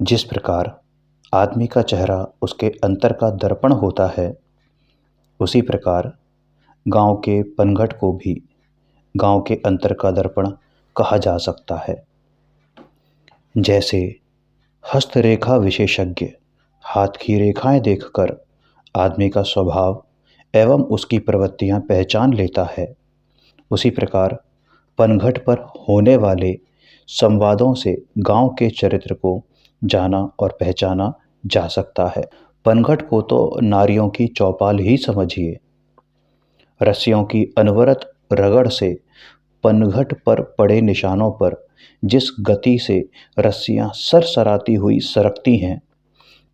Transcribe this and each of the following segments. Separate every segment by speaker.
Speaker 1: जिस प्रकार आदमी का चेहरा उसके अंतर का दर्पण होता है, उसी प्रकार गांव के पनघट को भी गांव के अंतर का दर्पण कहा जा सकता है। जैसे हस्तरेखा विशेषज्ञ हाथ की रेखाएं देखकर आदमी का स्वभाव एवं उसकी प्रवृत्तियां पहचान लेता है, उसी प्रकार पनघट पर होने वाले संवादों से गांव के चरित्र को जाना और पहचाना जा सकता है। पनघट को तो नारियों की चौपाल ही समझिए। रस्सियों की अनवरत रगड़ से पनघट पर पड़े निशानों पर जिस गति से रस्सियां सरसराती हुई सरकती हैं,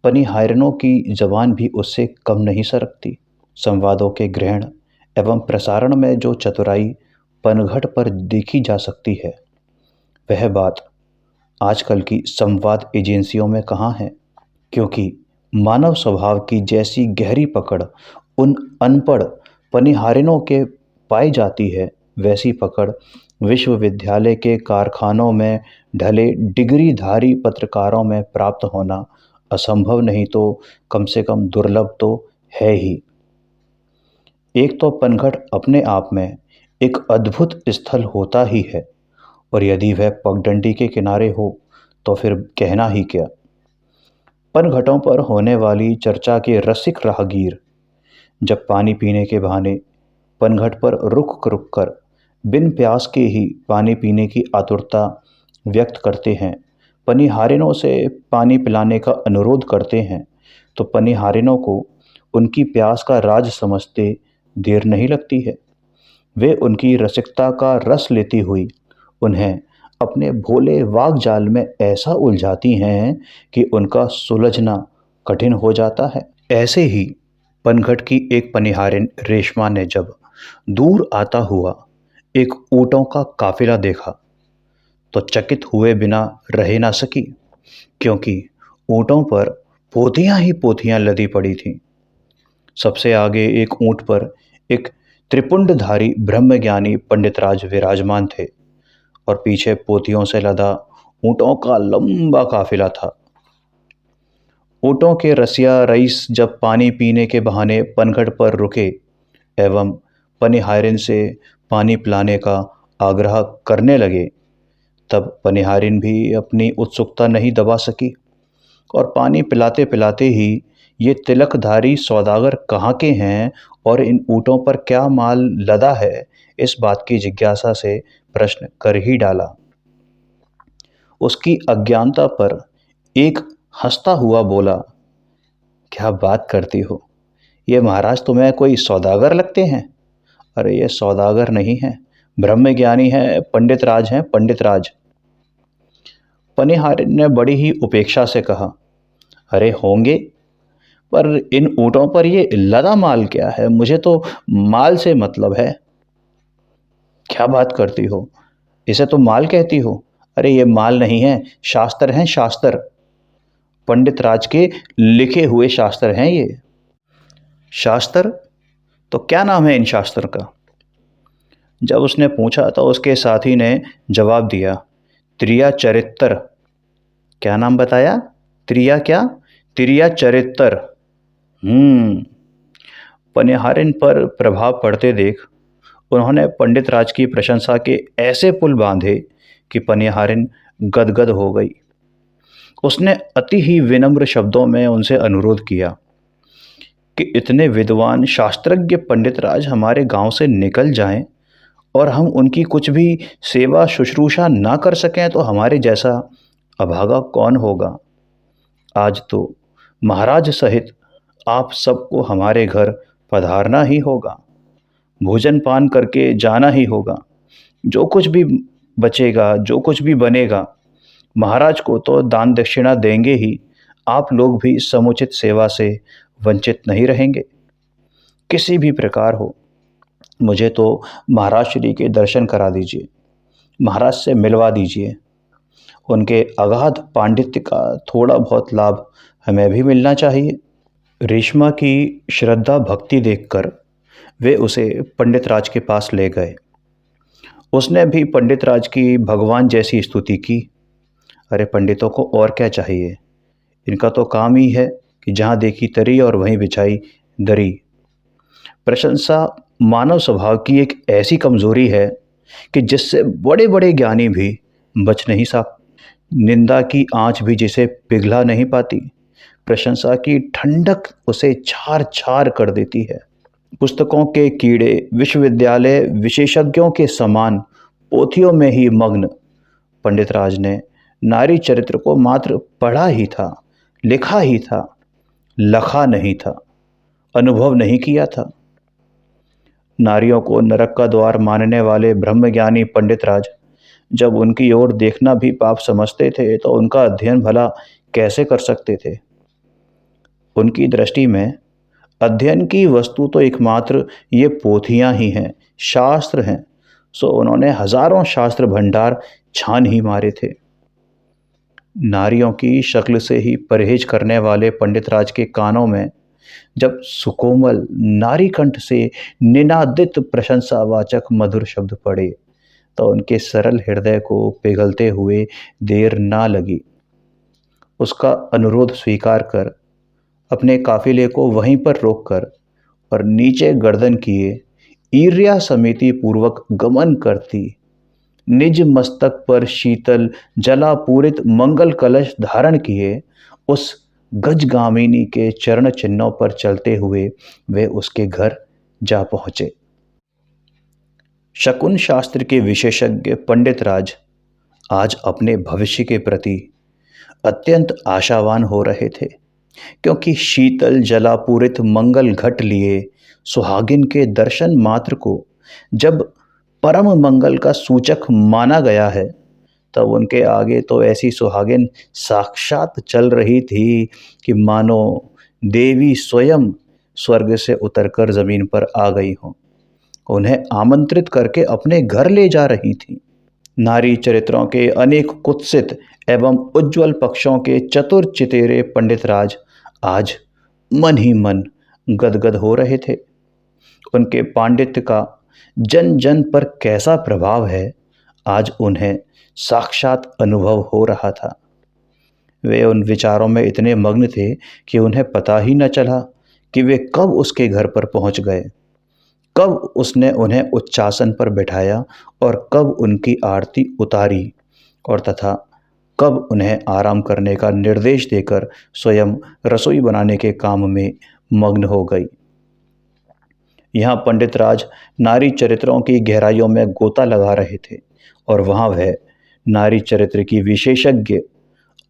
Speaker 1: पनिहारिनों की जबान भी उससे कम नहीं सरकती। संवादों के ग्रहण एवं प्रसारण में जो चतुराई पनघट पर देखी जा सकती है, वह बात आजकल की संवाद एजेंसियों में कहाँ है। क्योंकि मानव स्वभाव की जैसी गहरी पकड़ उन अनपढ़ पनिहारिनों के पाई जाती है, वैसी पकड़ विश्वविद्यालय के कारखानों में ढले डिग्रीधारी पत्रकारों में प्राप्त होना असंभव नहीं तो कम से कम दुर्लभ तो है ही। एक तो पनघट अपने आप में एक अद्भुत स्थल होता ही है, और यदि वह पगडंडी के किनारे हो तो फिर कहना ही क्या। पनघटों पर होने वाली चर्चा के रसिक राहगीर जब पानी पीने के बहाने पनघट पर रुक रुक कर बिन प्यास के ही पानी पीने की आतुरता व्यक्त करते हैं, पनिहारिनों से पानी पिलाने का अनुरोध करते हैं, तो पनिहारिनों को उनकी प्यास का राज समझते देर नहीं लगती है। वे उनकी रसिकता का रस लेती हुई उन्हें अपने भोले वाकजाल में ऐसा उलझाती हैं कि उनका सुलझना कठिन हो जाता है। ऐसे ही पनघट की एक पनिहारिन रेशमा ने जब दूर आता हुआ एक ऊँटों का काफिला देखा तो चकित हुए बिना रह ना सकी, क्योंकि ऊँटों पर पोथियां ही पोथियां लदी पड़ी थीं। सबसे आगे एक ऊँट पर एक त्रिपुंडधारी ब्रह्मज्ञानी पंडितराज विराजमान थे, और पीछे पोथियों से लदा ऊँटों का लंबा काफिला था। ऊँटों के रसिया रईस जब पानी पीने के बहाने पनघट पर रुके एवं पनिहारिन से पानी पिलाने का आग्रह करने लगे, तब पनिहारिन भी अपनी उत्सुकता नहीं दबा सकी, और पानी पिलाते पिलाते ही ये तिलकधारी सौदागर कहाँ के हैं और इन ऊँटों पर क्या माल लदा है, इस बात की जिज्ञासा से प्रश्न कर ही डाला। उसकी अज्ञानता पर एक हंसता हुआ बोला, क्या बात करती हो, ये महाराज तुम्हें कोई सौदागर लगते हैं? अरे ये सौदागर नहीं है, ब्रह्मज्ञानी हैं, पंडित राज हैं, पंडित राज। पनिहारिन ने बड़ी ही उपेक्षा से कहा, अरे होंगे, पर इन ऊँटों पर ये लदा माल क्या है? मुझे तो माल से मतलब है। क्या बात करती हो, इसे तो माल कहती हो? अरे ये माल नहीं है, शास्त्र हैं, शास्त्र। पंडित राज के लिखे हुए शास्त्र हैं ये। शास्त्र? तो क्या नाम है इन शास्त्र का? जब उसने पूछा तो उसके साथी ने जवाब दिया, त्रिया चरित्र। क्या नाम बताया? त्रिया क्या? त्रिया चरित्र। पनिहारिन पर प्रभाव पड़ते देख उन्होंने पंडित राज की प्रशंसा के ऐसे पुल बांधे कि पनिहारिन गदगद हो गई। उसने अति ही विनम्र शब्दों में उनसे अनुरोध किया कि इतने विद्वान शास्त्रज्ञ पंडित राज हमारे गांव से निकल जाएं और हम उनकी कुछ भी सेवा शुश्रूषा ना कर सकें तो हमारे जैसा अभागा कौन होगा। आज तो महाराज सहित आप सबको हमारे घर पधारना ही होगा, भोजन पान करके जाना ही होगा। जो कुछ भी बचेगा, जो कुछ भी बनेगा, महाराज को तो दान दक्षिणा देंगे ही, आप लोग भी समुचित सेवा से वंचित नहीं रहेंगे। किसी भी प्रकार हो मुझे तो महाराज श्री के दर्शन करा दीजिए, महाराज से मिलवा दीजिए। उनके अगाध पांडित्य का थोड़ा बहुत लाभ हमें भी मिलना चाहिए। रेशमा की श्रद्धा भक्ति देखकर वे उसे पंडित राज के पास ले गए। उसने भी पंडित राज की भगवान जैसी स्तुति की। अरे पंडितों को और क्या चाहिए, इनका तो काम ही है कि जहाँ देखी तरी और वहीं बिछाई दरी। प्रशंसा मानव स्वभाव की एक ऐसी कमजोरी है कि जिससे बड़े बड़े ज्ञानी भी बच नहीं सकते। निंदा की आंच भी जिसे पिघला नहीं पाती, प्रशंसा की ठंडक उसे छार छार कर देती है। पुस्तकों के कीड़े विश्वविद्यालय विशेषज्ञों के समान पोथियों में ही मग्न पंडित राज ने नारी चरित्र को मात्र पढ़ा ही था, लिखा ही था, लखा नहीं था, अनुभव नहीं किया था। नारियों को नरक का द्वार मानने वाले ब्रह्मज्ञानी पंडित राज जब उनकी ओर देखना भी पाप समझते थे तो उनका अध्ययन भला कैसे कर सकते थे। उनकी दृष्टि में अध्ययन की वस्तु तो एकमात्र ये पोथियां ही हैं, शास्त्र हैं। सो उन्होंने हजारों शास्त्र भंडार छान ही मारे थे। नारियों की शक्ल से ही परहेज करने वाले पंडित राज के कानों में जब सुकोमल नारी कंठ से निनादित प्रशंसावाचक मधुर शब्द पड़े तो उनके सरल हृदय को पिघलते हुए देर ना लगी। उसका अनुरोध स्वीकार कर अपने काफिले को वहीं पर रोककर और नीचे गर्दन किए ईर्ष्या समिति पूर्वक गमन करती, निज मस्तक पर शीतल जलापूरित मंगल कलश धारण किए उस गजगामिनी के चरण चिन्हों पर चलते हुए वे उसके घर जा पहुंचे। शकुन शास्त्र के विशेषज्ञ पंडित राज आज अपने भविष्य के प्रति अत्यंत आशावान हो रहे थे, क्योंकि शीतल जलापूरित मंगल घट लिए सुहागिन के दर्शन मात्र को जब परम मंगल का सूचक माना गया है, तब उनके आगे तो ऐसी सुहागिन साक्षात चल रही थी कि मानो देवी स्वयं स्वर्ग से उतरकर जमीन पर आ गई हों, उन्हें आमंत्रित करके अपने घर ले जा रही थी। नारी चरित्रों के अनेक कुत्सित एवं उज्ज्वल पक्षों के चतुर चितेरे पंडित राज आज मन ही मन गदगद हो रहे थे। उनके पांडित्य का जन जन पर कैसा प्रभाव है, आज उन्हें साक्षात अनुभव हो रहा था। वे उन विचारों में इतने मग्न थे कि उन्हें पता ही न चला कि वे कब उसके घर पर पहुंच गए, कब उसने उन्हें उच्चासन पर बिठाया और कब उनकी आरती उतारी और तथा कब उन्हें आराम करने का निर्देश देकर स्वयं रसोई बनाने के काम में मग्न हो गई। यहाँ पंडित राज नारी चरित्रों की गहराइयों में गोता लगा रहे थे और वहाँ वह नारी चरित्र की विशेषज्ञ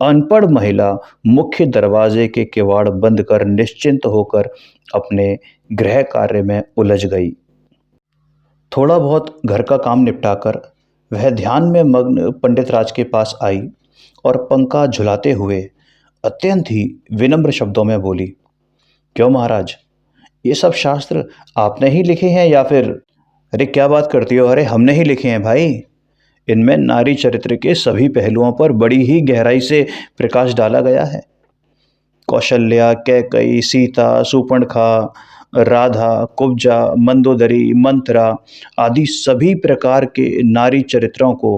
Speaker 1: अनपढ़ महिला मुख्य दरवाजे के किवाड़ बंद कर निश्चिंत होकर अपने गृह कार्य में उलझ गई। थोड़ा बहुत घर का काम निपटाकर वह ध्यान में मग्न पंडित राज के पास आई और पंखा झुलाते हुए अत्यंत ही विनम्र शब्दों में बोली, क्यों महाराज, ये सब शास्त्र आपने ही लिखे हैं या फिर? अरे क्या बात करती हो, अरे हमने ही लिखे हैं भाई। इनमें नारी चरित्र के सभी पहलुओं पर बड़ी ही गहराई से प्रकाश डाला गया है। कौशल्या, कैकई, सीता, सुपर्णखा, राधा, कुब्जा, मंदोदरी, मंथरा आदि सभी प्रकार के नारी चरित्रों को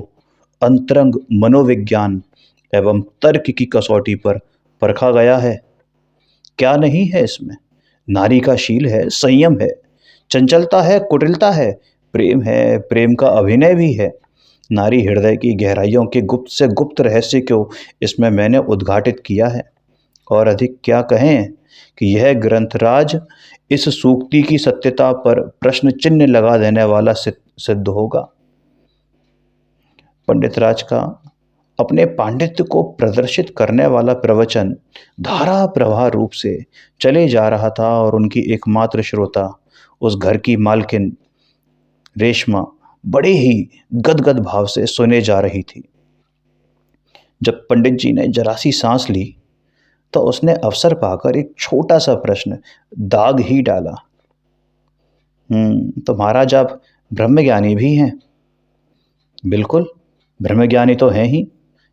Speaker 1: अंतरंग मनोविज्ञान एवं तर्क की कसौटी पर परखा गया है। क्या नहीं है इसमें? नारी का शील है, संयम है, चंचलता है, कुटिलता है, प्रेम है, प्रेम का अभिनय भी है। नारी हृदय की गहराइयों के गुप्त से गुप्त रहस्य को इसमें मैंने उद्घाटित किया है। और अधिक क्या कहें कि यह ग्रंथराज इस सूक्ति की सत्यता पर प्रश्न चिन्ह लगा देने वाला सिद्ध होगा। पंडित राज का अपने पांडित्य को प्रदर्शित करने वाला प्रवचन धारा प्रवाह रूप से चले जा रहा था और उनकी एकमात्र श्रोता उस घर की मालकिन रेशमा बड़े ही गदगद भाव से सुने जा रही थी। जब पंडित जी ने जरा सी सांस ली तो उसने अवसर पाकर एक छोटा सा प्रश्न दाग ही डाला, तो महाराज आप ब्रह्मज्ञानी भी हैं? बिल्कुल, ब्रह्मज्ञानी तो हैं ही।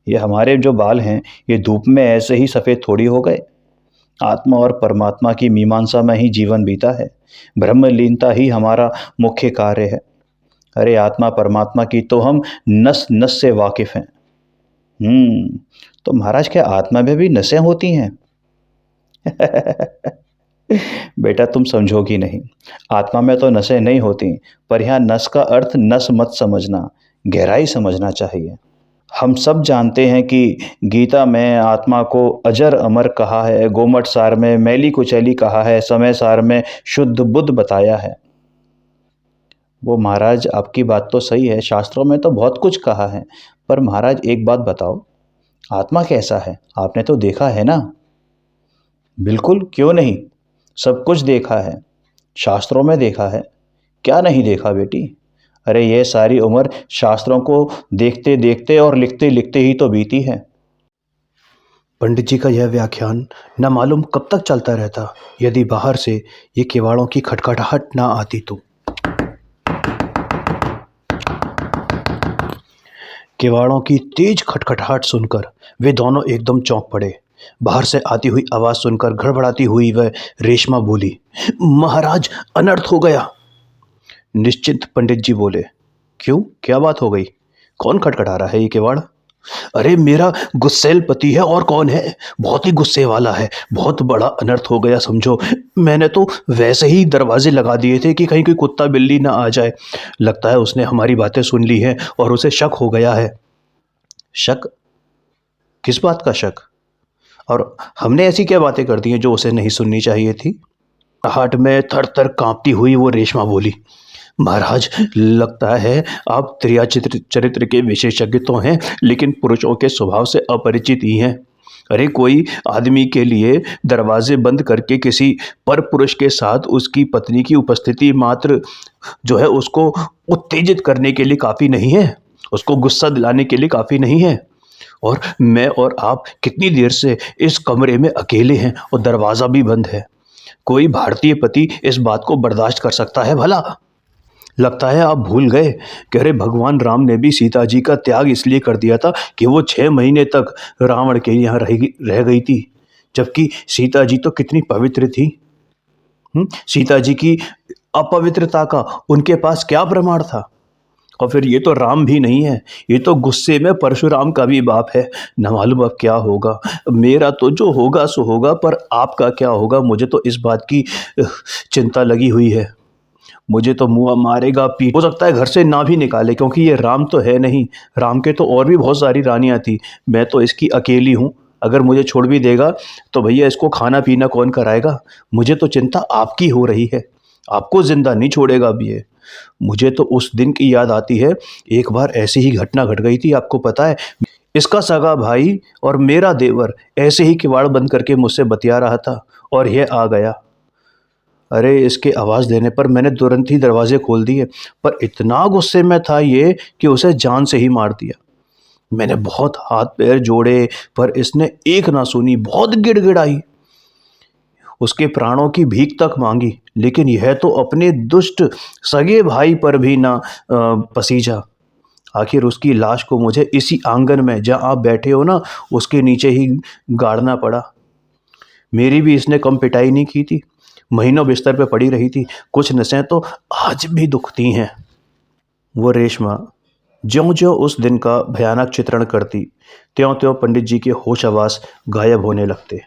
Speaker 1: ये हमारे जो बाल हैं ये धूप में ऐसे ही सफ़ेद थोड़ी हो गए। आत्मा और परमात्मा की मीमांसा में ही जीवन बीता है। ब्रह्मलीनता ही हमारा मुख्य कार्य है। अरे आत्मा परमात्मा की तो हम नस नस से वाकिफ़ हैं। तो महाराज क्या आत्मा में भी नसें होती हैं? बेटा तुम समझोगी नहीं। आत्मा में तो नसें नहीं होती, पर यहाँ नस का अर्थ नस मत समझना, गहराई समझना चाहिए। हम सब जानते हैं कि गीता में आत्मा को अजर अमर कहा है, गोमट सार में मैली कुचैली कहा है, समय सार में शुद्ध बुद्ध बताया है। वो महाराज आपकी बात तो सही है, शास्त्रों में तो बहुत कुछ कहा है, पर महाराज एक बात बताओ, आत्मा कैसा है? आपने तो देखा है ना? बिल्कुल, क्यों नहीं? सब कुछ देखा है, शास्त्रों में देखा है। क्या नहीं देखा बेटी? अरे ये सारी उम्र शास्त्रों को देखते देखते और लिखते लिखते ही तो बीती है।
Speaker 2: पंडित जी का यह व्याख्यान न मालूम कब तक चलता रहता, यदि बाहर से ये किवाड़ों की खटखटाहट ना आती तो। किवाड़ों की तेज खटखटाहट सुनकर वे दोनों एकदम चौंक पड़े। बाहर से आती हुई आवाज सुनकर घड़बड़ाती हुई वह रेशमा बोली, महाराज, अनर्थ हो गया। निश्चिंत पंडित जी बोले, क्यों, क्या बात हो गई? कौन खटखटा रहा है ये किवाड़? अरे मेरा गुस्सैल पति है, और कौन है, बहुत ही गुस्से वाला है। बहुत बड़ा अनर्थ हो गया समझो। मैंने तो वैसे ही दरवाजे लगा दिए थे कि कहीं कोई कुत्ता बिल्ली ना आ जाए। लगता है उसने हमारी बातें सुन ली हैं और उसे शक हो गया है।
Speaker 1: शक? किस बात का शक? और हमने ऐसी क्या बातें कर दी हैं जो उसे नहीं सुननी चाहिए थी?
Speaker 2: आहट में थर थर कांपती हुई वो रेशमा बोली, महाराज, लगता है आप त्रिया चरित्र के विशेषज्ञ तो हैं, लेकिन पुरुषों के स्वभाव से अपरिचित ही हैं। अरे कोई आदमी के लिए दरवाजे बंद करके किसी पर पुरुष के साथ उसकी पत्नी की उपस्थिति मात्र जो है उसको उत्तेजित करने के लिए काफ़ी नहीं है, उसको गुस्सा दिलाने के लिए काफ़ी नहीं है। और मैं और आप कितनी देर से इस कमरे में अकेले हैं और दरवाज़ा भी बंद है। कोई भारतीय पति इस बात को बर्दाश्त कर सकता है भला? लगता है आप भूल गए कि अरे भगवान राम ने भी सीता जी का त्याग इसलिए कर दिया था कि वो 6 महीने तक रावण के यहाँ रह गई थी, जबकि सीता जी तो कितनी पवित्र थी। सीता जी की अपवित्रता का उनके पास क्या प्रमाण था? और फिर ये तो राम भी नहीं है, ये तो गुस्से में परशुराम का भी बाप है। न मालूम अब क्या होगा। मेरा तो जो होगा सो होगा, पर आपका क्या होगा, मुझे तो इस बात की चिंता लगी हुई है। मुझे तो मुआ मारेगा, पीट, हो सकता है घर से ना भी निकाले, क्योंकि ये राम तो है नहीं। राम के तो और भी बहुत सारी रानियां थी, मैं तो इसकी अकेली हूँ। अगर मुझे छोड़ भी देगा तो भैया इसको खाना पीना कौन कराएगा? मुझे तो चिंता आपकी हो रही है। आपको जिंदा नहीं छोड़ेगा अब ये। मुझे तो उस दिन की याद आती है, एक बार ऐसी ही घटना घट गई थी, आपको पता है। इसका सगा भाई और मेरा देवर ऐसे ही किवाड़ बंद करके मुझसे बतिया रहा था और यह आ गया। अरे इसके आवाज़ देने पर मैंने तुरंत ही दरवाजे खोल दिए, पर इतना गुस्से में था ये कि उसे जान से ही मार दिया। मैंने बहुत हाथ पैर जोड़े, पर इसने एक ना सुनी, बहुत गिड़गिड़ाई, उसके प्राणों की भीख तक मांगी, लेकिन यह तो अपने दुष्ट सगे भाई पर भी ना पसीजा। आखिर उसकी लाश को मुझे इसी आंगन में जहाँ आप बैठे हो ना, उसके नीचे ही गाड़ना पड़ा। मेरी भी इसने कम पिटाई नहीं की थी, महीनों बिस्तर पे पड़ी रही थी। कुछ नसें तो आज भी दुखती हैं। वो रेशमा ज्यों-ज्यों उस दिन का भयानक चित्रण करती, त्यों-त्यों पंडित जी के होश आवास गायब होने लगते।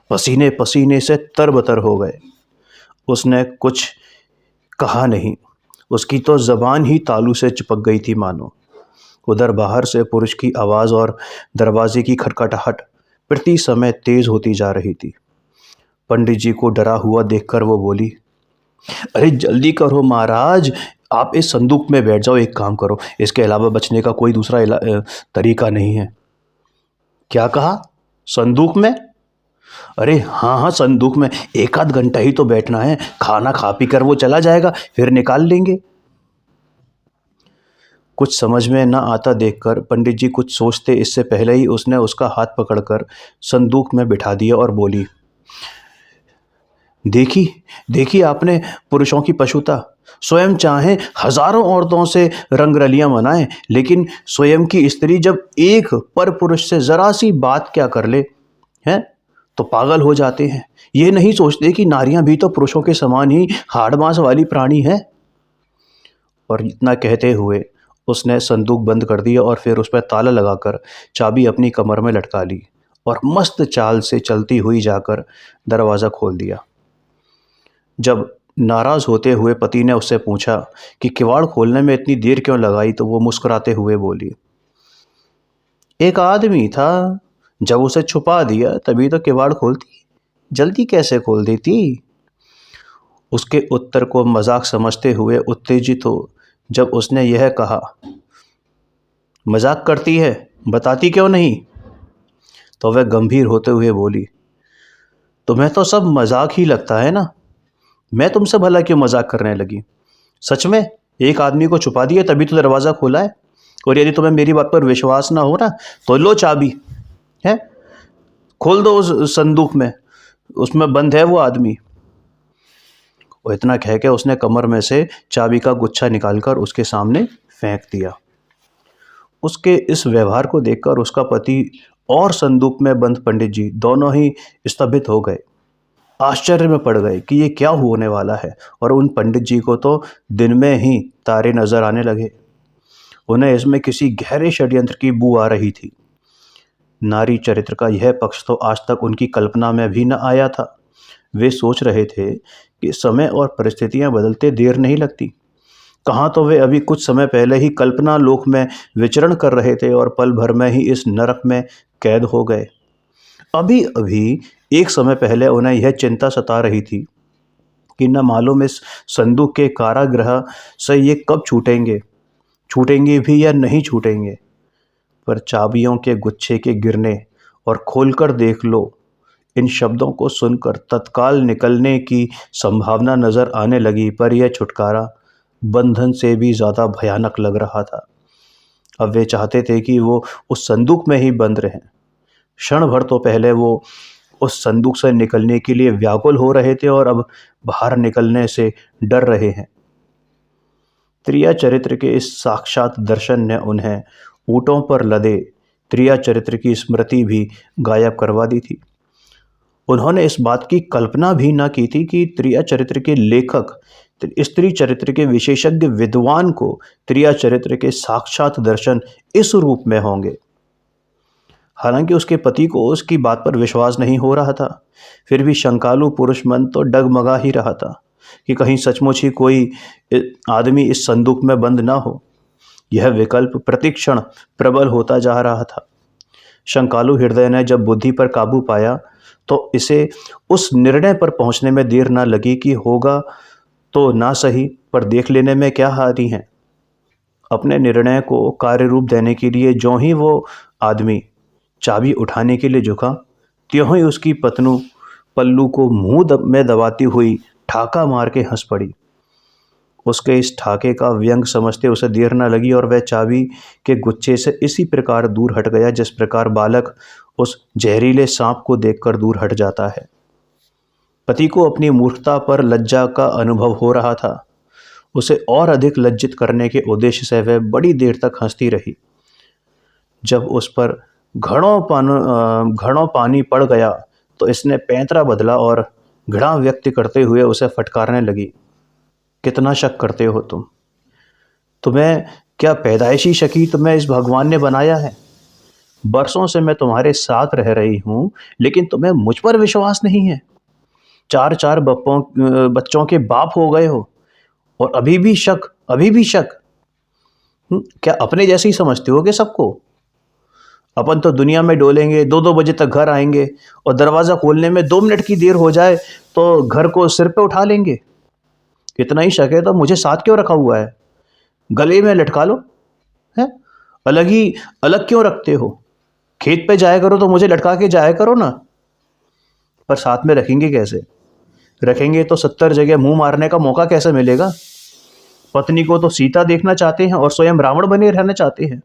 Speaker 2: पसीने पसीने से तरबतर हो गए। उसने कुछ कहा नहीं, उसकी तो ज़बान ही तालू से चिपक गई थी मानो। उधर बाहर से पुरुष की आवाज़ और दरवाजे की खटखटाहट प्रति समय तेज होती जा रही थी। पंडित जी को डरा हुआ देखकर वो बोली, अरे जल्दी करो महाराज, आप इस संदूक में बैठ जाओ, एक काम करो, इसके अलावा बचने का कोई दूसरा तरीका नहीं है। क्या कहा? संदूक में? अरे हाँ हाँ, संदूक में। एक आध घंटा ही तो बैठना है, खाना खा पी कर वो चला जाएगा, फिर निकाल लेंगे। कुछ समझ में न आता देखकर पंडित जी कुछ सोचते इससे पहले ही उसने उसका हाथ पकड़कर संदूक में बिठा दिया और बोली, देखी देखी आपने पुरुषों की पशुता। स्वयं चाहे हजारों औरतों से रंगरलियां मनाएं, लेकिन स्वयं की स्त्री जब एक पर पुरुष से जरा सी बात क्या कर ले हैं तो पागल हो जाते हैं। ये नहीं सोचते कि नारियां भी तो पुरुषों के समान ही हाड़ मांस वाली प्राणी हैं। और इतना कहते हुए उसने संदूक बंद कर दिया और फिर उस पर ताला लगाकर चाबी अपनी कमर में लटका ली और मस्त चाल से चलती हुई जाकर दरवाज़ा खोल दिया। जब नाराज़ होते हुए पति ने उससे पूछा कि किवाड़ खोलने में इतनी देर क्यों लगाई, तो वो मुस्कुराते हुए बोली, एक आदमी था, जब उसे छुपा दिया तभी तो किवाड़ खोलती, जल्दी कैसे खोल देती। उसके उत्तर को मजाक समझते हुए उत्तेजित हो जब उसने यह कहा, मजाक करती है, बताती क्यों नहीं, तो वह गंभीर होते हुए बोली, तुम्हें तो सब मजाक ही लगता है ना, मैं तुमसे भला क्यों मजाक करने लगी। सच में एक आदमी को छुपा दिया तभी तो दरवाज़ा खोला है, और यदि तुम्हें मेरी बात पर विश्वास ना हो ना तो लो चाबी है, खोल दो उस संदूक में, उसमें बंद है वो आदमी। और इतना कह के उसने कमर में से चाबी का गुच्छा निकालकर उसके सामने फेंक दिया। उसके इस व्यवहार को देखकर उसका पति और संदूक में बंद पंडित जी दोनों ही स्तंभित हो गए, आश्चर्य में पड़ गए कि ये क्या होने वाला है। और उन पंडित जी को तो दिन में ही तारे नजर आने लगे। उन्हें इसमें किसी गहरे षड्यंत्र की बू आ रही थी। नारी चरित्र का यह पक्ष तो आज तक उनकी कल्पना में भी न आया था। वे सोच रहे थे कि समय और परिस्थितियां बदलते देर नहीं लगती। कहाँ तो वे अभी कुछ समय पहले ही कल्पना लोक में विचरण कर रहे थे और पल भर में ही इस नरक में कैद हो गए। अभी अभी एक समय पहले उन्हें यह चिंता सता रही थी कि न मालूम इस संदूक के कारागृह से ये कब छूटेंगे भी या नहीं छूटेंगे। पर चाबियों के गुच्छे के गिरने और खोलकर देख लो, इन शब्दों को सुनकर तत्काल निकलने की संभावना नजर आने लगी। पर यह छुटकारा बंधन से भी ज़्यादा भयानक लग रहा था। अब वे चाहते थे कि वो उस संदूक में ही बंद रहें। क्षण भर तो पहले वो उस संदूक से निकलने के लिए व्याकुल हो रहे थे और अब बाहर निकलने से डर रहे हैं। त्रिया चरित्र के इस साक्षात दर्शन ने उन्हें ऊँटों पर लदे त्रिया चरित्र की स्मृति भी गायब करवा दी थी। उन्होंने इस बात की कल्पना भी न की थी कि त्रिया चरित्र के लेखक स्त्री चरित्र के विशेषज्ञ विद्वान को त्रिया चरित्र के साक्षात दर्शन इस रूप में होंगे। हालांकि उसके पति को उसकी बात पर विश्वास नहीं हो रहा था, फिर भी शंकालु पुरुष मन तो डगमगा ही रहा था कि कहीं सचमुच ही कोई आदमी इस संदूक में बंद ना हो। यह विकल्प प्रतिक्षण प्रबल होता जा रहा था। शंकालु हृदय ने जब बुद्धि पर काबू पाया तो इसे उस निर्णय पर पहुंचने में देर ना लगी कि होगा तो ना सही, पर देख लेने में क्या हानि है। अपने निर्णय को कार्य रूप देने के लिए ज्यों ही वो आदमी चाबी उठाने के लिए झुका, त्यों ही उसकी पत्नी पल्लू को मुंह में दबाती हुई ठाका मार के हंस पड़ी। उसके इस ठाके का व्यंग समझते उसे देर न लगी और वह चाबी के गुच्छे से इसी प्रकार दूर हट गया जिस प्रकार बालक उस जहरीले सांप को देखकर दूर हट जाता है। पति को अपनी मूर्खता पर लज्जा का अनुभव हो रहा था। उसे और अधिक लज्जित करने के उद्देश्य से वह बड़ी देर तक हंसती रही। जब उस पर घड़ों पानी पड़ गया तो इसने पैंतरा बदला और घृणा व्यक्त करते हुए उसे फटकारने लगी। कितना शक करते हो तुम्हें क्या पैदाइशी शकी तुम्हें इस भगवान ने बनाया है। बरसों से मैं तुम्हारे साथ रह रही हूँ, लेकिन तुम्हें मुझ पर विश्वास नहीं है। चार बच्चों के बाप हो गए हो और अभी भी शक। क्या अपने जैसे ही समझते हो कि सबको। अपन तो दुनिया में डोलेंगे, 2-2 बजे तक घर आएंगे और दरवाज़ा खोलने में 2 मिनट की देर हो जाए तो घर को सिर पे उठा लेंगे। इतना ही शक है तो मुझे साथ क्यों रखा हुआ है, गले में लटका लो है। अलग क्यों रखते हो, खेत पे जाया करो तो मुझे लटका के जाया करो ना। पर साथ में रखेंगे कैसे, रखेंगे तो 70 जगह मुंह मारने का मौका कैसे मिलेगा। पत्नी को तो सीता देखना चाहते हैं और स्वयं रावण बने रहना चाहते हैं।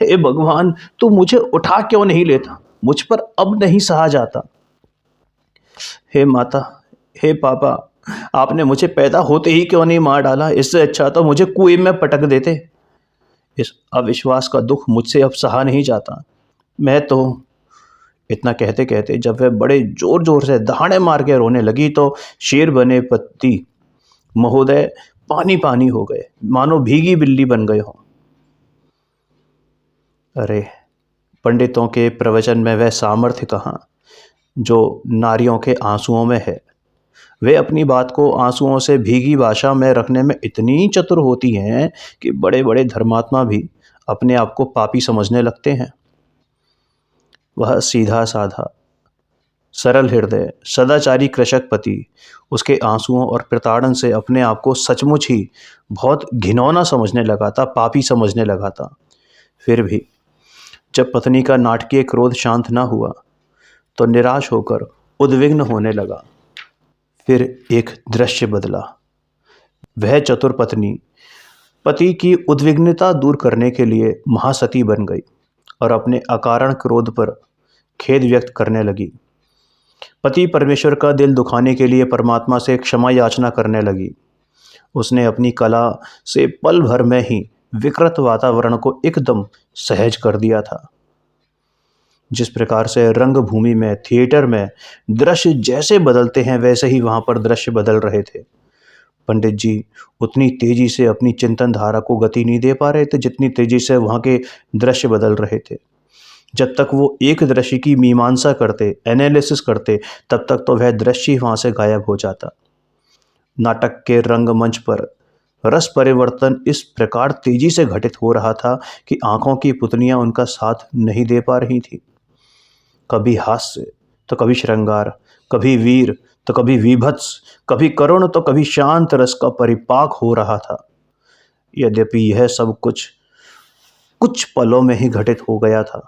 Speaker 2: हे भगवान, तू मुझे उठा क्यों नहीं लेता, मुझ पर अब नहीं सहा जाता। हे माता, हे पापा, आपने मुझे पैदा होते ही क्यों नहीं मार डाला, इससे अच्छा तो मुझे कुएं में पटक देते। इस अविश्वास का दुख मुझसे अब सहा नहीं जाता। मैं तो इतना कहते कहते जब वह बड़े जोर जोर से दहाड़े मार के रोने लगी तो शेर बने पति महोदय पानी पानी हो गए, मानो भीगी बिल्ली बन गए हों। अरे, पंडितों के प्रवचन में वह सामर्थ्य कहाँ जो नारियों के आंसुओं में है। वे अपनी बात को आंसुओं से भीगी भाषा में रखने में इतनी चतुर होती हैं कि बड़े बड़े धर्मात्मा भी अपने आप को पापी समझने लगते हैं। वह सीधा साधा, सरल हृदय, सदाचारी कृषक पति उसके आंसुओं और प्रताड़न से अपने आप को सचमुच ही बहुत घिनौना समझने लगा था, पापी समझने लगा था। फिर भी जब पत्नी का नाटकीय क्रोध शांत न हुआ तो निराश होकर उद्विग्न होने लगा। फिर एक दृश्य बदला। वह चतुर पत्नी पति की उद्विग्नता दूर करने के लिए महासती बन गई और अपने अकारण क्रोध पर खेद व्यक्त करने लगी। पति परमेश्वर का दिल दुखाने के लिए परमात्मा से क्षमा याचना करने लगी। उसने अपनी कला से पल भर में ही विकृत वातावरण को एकदम सहज कर दिया था। जिस प्रकार से रंगभूमि में, थिएटर में दृश्य जैसे बदलते हैं वैसे ही वहाँ पर दृश्य बदल रहे थे। पंडित जी उतनी तेजी से अपनी चिंतन धारा को गति नहीं दे पा रहे थे जितनी तेजी से वहाँ के दृश्य बदल रहे थे। जब तक वो एक दृश्य की मीमांसा करते, एनालिसिस करते, तब तक तो वह दृश्य ही वहाँ से गायब हो जाता। नाटक के रंगमंच पर रस परिवर्तन इस प्रकार तेजी से घटित हो रहा था कि आंखों की पुतलियां उनका साथ नहीं दे पा रही थी। कभी हास्य तो कभी श्रृंगार, कभी वीर तो कभी वीभत्स, कभी करुण तो कभी शांत रस का परिपाक हो रहा था। यद्यपि यह सब कुछ पलों में ही घटित हो गया था,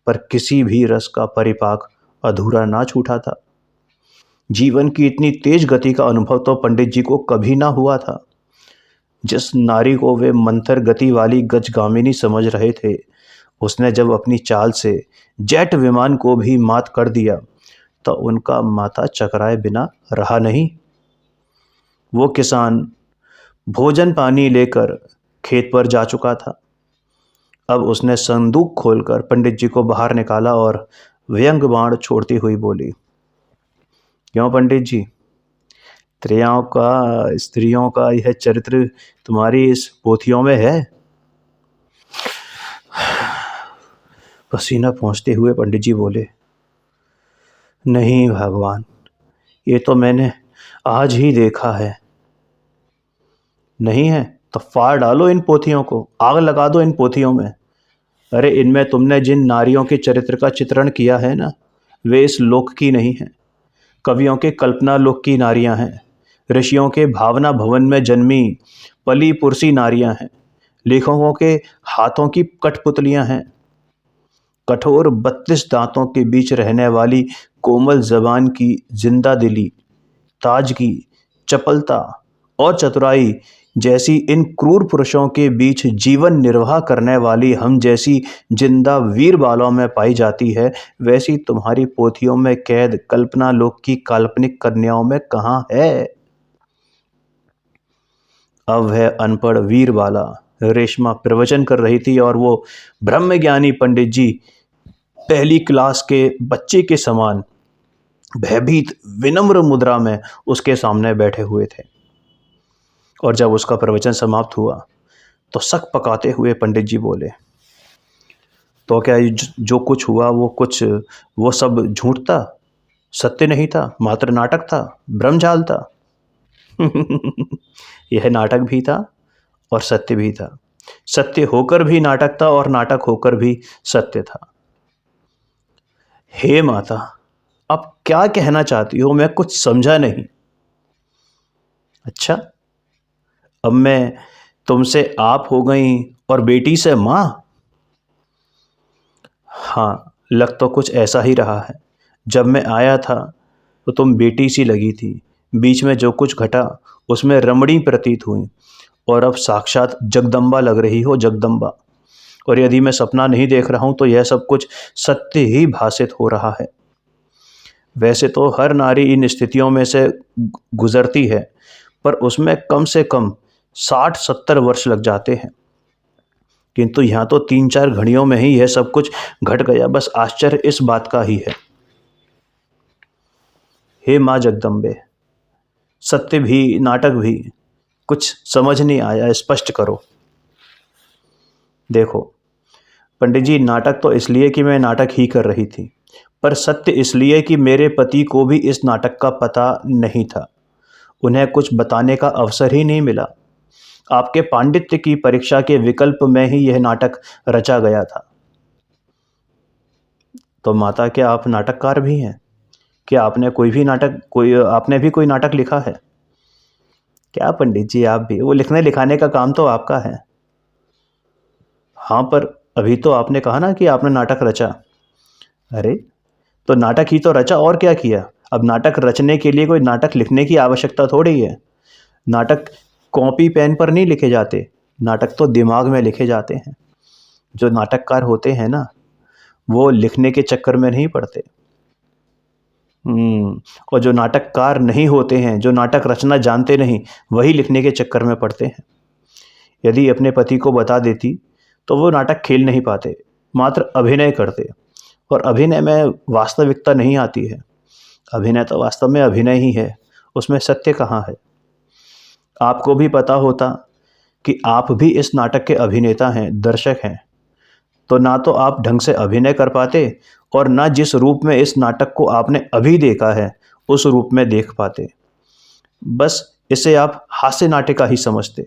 Speaker 2: पर किसी भी रस का परिपाक अधूरा ना छूटा था। जीवन की इतनी तेज गति का अनुभव तो पंडित जी को कभी ना हुआ था। जिस नारी को वे मंथर गति वाली गजगामिनी समझ रहे थे, उसने जब अपनी चाल से जेट विमान को भी मात कर दिया तो उनका माथा चकराए बिना रहा नहीं। वो किसान भोजन पानी लेकर खेत पर जा चुका था। अब उसने संदूक खोलकर पंडित जी को बाहर निकाला और व्यंग बाण छोड़ती हुई बोली, क्यों पंडित जी, स्त्रियों का यह चरित्र तुम्हारी इस पोथियों में है? पसीना पोंछते हुए पंडित जी बोले, नहीं भगवान, ये तो मैंने आज ही देखा है। नहीं है तो फाड़ डालो इन पोथियों को, आग लगा दो इन पोथियों में। अरे, इनमें तुमने जिन नारियों के चरित्र का चित्रण किया है ना, वे इस लोक की नहीं हैं। कवियों के कल्पना लोक की नारियां हैं, ऋषियों के भावना भवन में जन्मी पली पुरसी नारियां हैं, लेखकों के हाथों की कठपुतलियां हैं। कठोर 32 दांतों के बीच रहने वाली कोमल जबान की जिंदा दिली, ताजगी, चपलता और चतुराई जैसी इन क्रूर पुरुषों के बीच जीवन निर्वाह करने वाली हम जैसी जिंदा वीर बालों में पाई जाती है, वैसी तुम्हारी पोथियों में कैद कल्पना लोक की काल्पनिक कन्याओं में कहाँ है? अब वह अनपढ़ वीर बाला रेशमा प्रवचन कर रही थी और वो ब्रह्मज्ञानी पंडित जी पहली क्लास के बच्चे के समान भयभीत विनम्र मुद्रा में उसके सामने बैठे हुए थे। और जब उसका प्रवचन समाप्त हुआ तो सक पकाते हुए पंडित जी बोले, तो क्या ये जो कुछ हुआ वो सब झूठ था, सत्य नहीं था, मात्र नाटक था, भ्रमजाल था? यह नाटक भी था और सत्य भी था। सत्य होकर भी नाटक था और नाटक होकर भी सत्य था। हे माता, आप क्या कहना चाहती हो? मैं कुछ समझा नहीं। अच्छा, अब मैं तुमसे आप हो गई और बेटी से माँ? हाँ, लग तो कुछ ऐसा ही रहा है। जब मैं आया था तो तुम बेटी सी लगी थी, बीच में जो कुछ घटा उसमें रमणी प्रतीत हुई, और अब साक्षात जगदम्बा लग रही हो, जगदम्बा। और यदि मैं सपना नहीं देख रहा हूँ तो यह सब कुछ सत्य ही भासित हो रहा है। वैसे तो हर नारी इन स्थितियों में से गुजरती है, पर उसमें कम से कम 60-70 वर्ष लग जाते हैं, किंतु यहाँ तो 3-4 घड़ियों में ही यह सब कुछ घट गया। बस आश्चर्य इस बात का ही है। हे माँ जगदम्बे, सत्य भी नाटक भी कुछ समझ नहीं आया, स्पष्ट करो। देखो, पंडित जी, नाटक तो इसलिए कि मैं नाटक ही कर रही थी, पर सत्य इसलिए कि मेरे पति को भी इस नाटक का पता नहीं था। उन्हें कुछ बताने का अवसर ही नहीं मिला। आपके पांडित्य की परीक्षा के विकल्प में ही यह नाटक रचा गया था। तो माता, क्या आप नाटककार भी हैं? क्या आपने भी कोई नाटक लिखा है? क्या पंडित जी, आप भी? वो लिखने लिखाने का काम तो आपका है। हाँ, पर अभी तो आपने कहा ना कि आपने नाटक रचा। अरे, तो नाटक ही तो रचा, और क्या किया? अब नाटक रचने के लिए कोई नाटक लिखने की आवश्यकता थोड़ी है। नाटक कॉपी पेन पर नहीं लिखे जाते, नाटक तो दिमाग में लिखे जाते हैं। जो नाटककार होते हैं ना, वो लिखने के चक्कर में नहीं पड़ते। और जो नाटककार नहीं होते हैं, जो नाटक रचना जानते नहीं, वही लिखने के चक्कर में पड़ते हैं। यदि अपने पति को बता देती तो वो नाटक खेल नहीं पाते, मात्र अभिनय करते। और अभिनय में वास्तविकता नहीं आती है। अभिनय तो वास्तव में अभिनय ही है, उसमें सत्य कहाँ है? आपको भी पता होता कि आप भी इस नाटक के अभिनेता हैं, दर्शक हैं, तो ना तो आप ढंग से अभिनय कर पाते और ना जिस रूप में इस नाटक को आपने अभी देखा है उस रूप में देख पाते। बस इसे आप हास्य नाटिका ही समझते।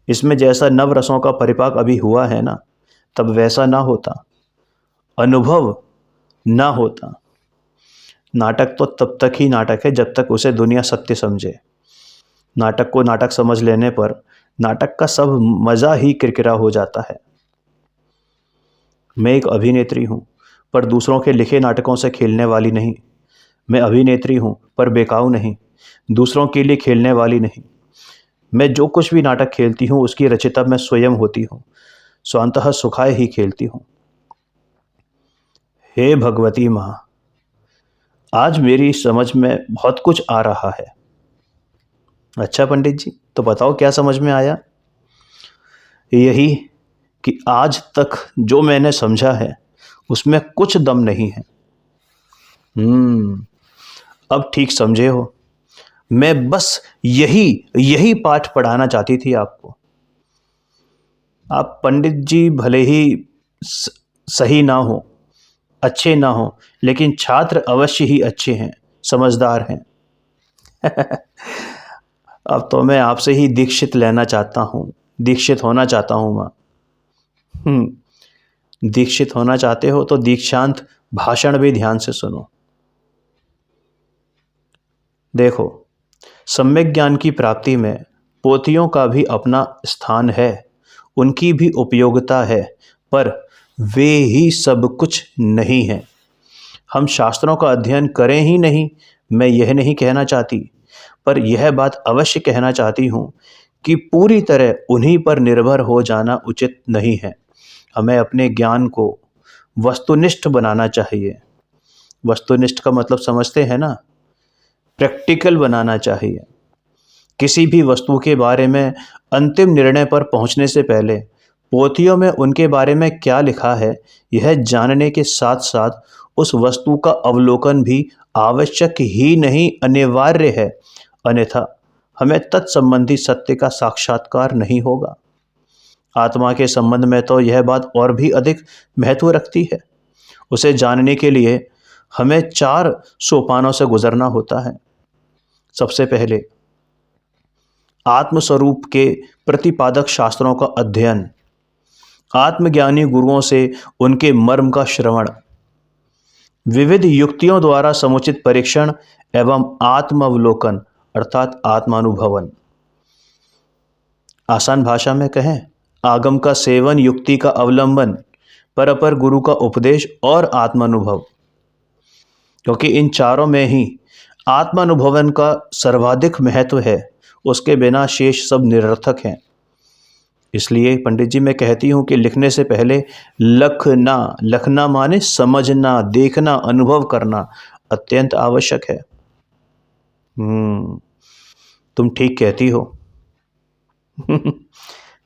Speaker 2: इसमें जैसा नवरसों का परिपाक अभी हुआ है ना, तब वैसा ना होता, अनुभव ना होता। नाटक तो तब तक ही नाटक है जब तक उसे दुनिया सत्य समझे। नाटक को नाटक समझ लेने पर नाटक का सब मज़ा ही किरकिरा हो जाता है। मैं एक अभिनेत्री हूँ, पर दूसरों के लिखे नाटकों से खेलने वाली नहीं। मैं अभिनेत्री हूँ, पर बेकाऊ नहीं, दूसरों के लिए खेलने वाली नहीं। मैं जो कुछ भी नाटक खेलती हूँ उसकी रचयिता मैं स्वयं होती हूँ, स्वांतः सुखाय ही खेलती हूँ। हे भगवती माँ, आज मेरी समझ में बहुत कुछ आ रहा है। अच्छा पंडित जी, तो बताओ क्या समझ में आया? यही कि आज तक जो मैंने समझा है उसमें कुछ दम नहीं है। अब ठीक समझे हो। मैं बस यही यही पाठ पढ़ाना चाहती थी आपको। आप पंडित जी भले ही सही ना हो, अच्छे ना हो, लेकिन छात्र अवश्य ही अच्छे हैं, समझदार हैं। अब तो मैं आपसे ही दीक्षित लेना चाहता हूँ, दीक्षित होना चाहता हूँ माँ। दीक्षित होना चाहते हो तो दीक्षांत भाषण भी ध्यान से सुनो। देखो, सम्यक ज्ञान की प्राप्ति में पोथियों का भी अपना स्थान है, उनकी भी उपयोगिता है, पर वे ही सब कुछ नहीं हैं। हम शास्त्रों का अध्ययन करें ही नहीं, मैं यह नहीं कहना चाहती, पर यह बात अवश्य कहना चाहती हूँ कि पूरी तरह उन्हीं पर निर्भर हो जाना उचित नहीं है। हमें अपने ज्ञान को वस्तुनिष्ठ बनाना चाहिए। वस्तुनिष्ठ का मतलब समझते हैं ना? प्रैक्टिकल बनाना चाहिए। किसी भी वस्तु के बारे में अंतिम निर्णय पर पहुंचने से पहले पोथियों में उनके बारे में क्या लिखा है यह जानने के साथ साथ उस वस्तु का अवलोकन भी आवश्यक ही नहीं, अनिवार्य है। अन्यथा हमें तत्संबंधी सत्य का साक्षात्कार नहीं होगा। आत्मा के संबंध में तो यह बात और भी अधिक महत्व रखती है। उसे जानने के लिए हमें 4 सोपानों से गुजरना होता है। सबसे पहले आत्मस्वरूप के प्रतिपादक शास्त्रों का अध्ययन, आत्मज्ञानी गुरुओं से उनके मर्म का श्रवण, विविध युक्तियों द्वारा समुचित परीक्षण एवं आत्मावलोकन अर्थात आत्मानुभवन। आसान भाषा में कहें, आगम का सेवन, युक्ति का अवलंबन, पर अपर गुरु का उपदेश और आत्मानुभव। क्योंकि इन चारों में ही आत्मानुभवन का सर्वाधिक महत्व है, उसके बिना शेष सब निरर्थक हैं। इसलिए पंडित जी मैं कहती हूँ कि लिखने से पहले लखना, लखना माने समझना, देखना, अनुभव करना अत्यंत आवश्यक है। तुम ठीक कहती हो।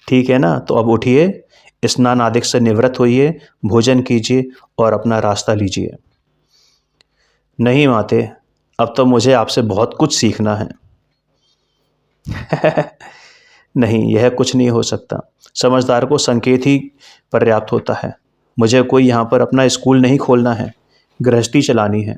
Speaker 2: ठीक है ना? तो अब उठिए, स्नान आदि से निवृत्त होइए, भोजन कीजिए और अपना रास्ता लीजिए। नहीं माते, अब तो मुझे आपसे बहुत कुछ सीखना है। नहीं, यह कुछ नहीं हो सकता। समझदार को संकेत ही पर्याप्त होता है। मुझे कोई यहाँ पर अपना स्कूल नहीं खोलना है, गृहस्थी चलानी है।